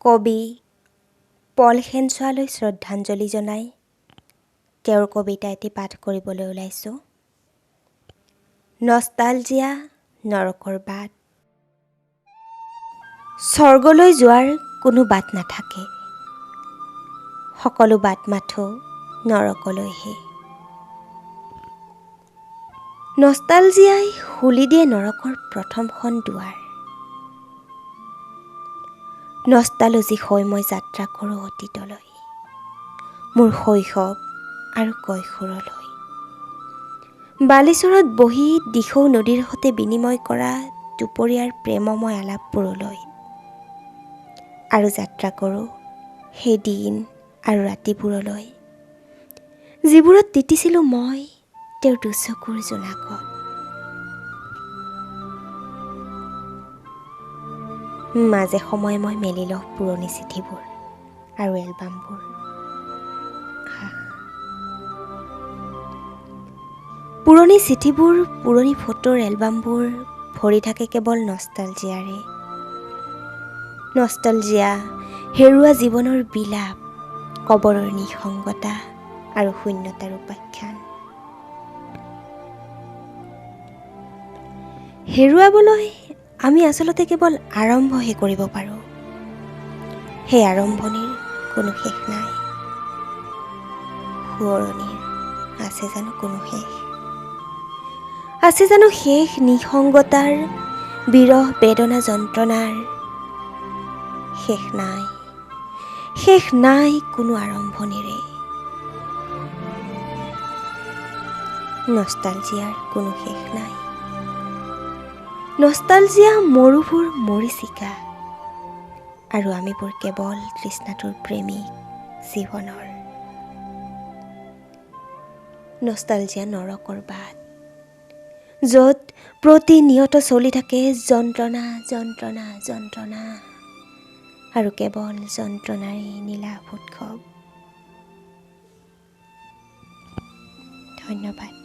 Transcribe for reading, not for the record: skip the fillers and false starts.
কবি পল শেনছোৱালৈ শ্ৰদ্ধাঞ্জলি জনাই তেওঁৰ কবিতা এটি পাঠ কৰিবলৈ ওলাইছোঁ। নষ্টালজিয়া নৰকৰ বাট। স্বৰ্গলৈ যোৱাৰ কোনো বাট নাথাকে, সকলো বাট মাথো নৰকলৈহে। নষ্টালজিয়াই খুলি দিয়ে নৰকৰ প্ৰথমখন দুৱাৰ। নষ্টালজি হৈ মই যাত্ৰা কৰোঁ অতীতলৈ, মোৰ শৈশৱ আৰু কৈশোৰলৈ। বালিচৰত বহি দিখৌ নদীৰ সৈতে বিনিময় কৰা দুপৰীয়াৰ প্ৰেমময় আলাপবোৰলৈ, আৰু যাত্ৰা কৰোঁ সেই দিন আৰু ৰাতিবোৰলৈ, যিবোৰত তিতিছিলোঁ মই তেওঁৰ দুচকুৰ জোনাকত। মাজে সময়ে মই মেলি লওঁ পুৰণি চিঠিবোৰ আৰু এলবামবোৰ। পুৰণি চিঠিবোৰ, পুৰণি ফটোৰ এলবামবোৰ ভৰি থাকে কেৱল নষ্টালজিয়াৰে। নষ্টালজিয়া হেৰুৱা জীৱনৰ বিলাপ, কবৰৰ নিসংগতা আৰু শূন্যতাৰ উপাখ্যান। হেৰুৱাবলৈ আমি আচলতে কেৱল আৰম্ভহে কৰিব পাৰোঁ। সেই আৰম্ভণিৰ কোনো শেষ নাই। সোঁৱৰণিৰ আছে জানো কোনো শেষ? আছে জানো শেষ নিসংগতাৰ, বিৰহ বেদনা যন্ত্ৰণাৰ? শেষ নাই, শেষ নাই কোনো আৰম্ভণিৰে। নষ্টালজিয়াৰ কোনো শেষ নাই। নষ্টালজিয়া মৰুভূৰ মৰীচিকা, আৰু আমিবোৰ কেৱল তৃষ্ণাটোৰ প্ৰেমিক জীৱনৰ। নষ্টালজিয়া নৰকৰ বাট, য'ত প্ৰতিনিয়ত চলি থাকে যন্ত্ৰণা যন্ত্ৰণা যন্ত্ৰণা, আৰু কেৱল যন্ত্ৰণাৰে নীলাভ উৎসৱ। ধন্যবাদ।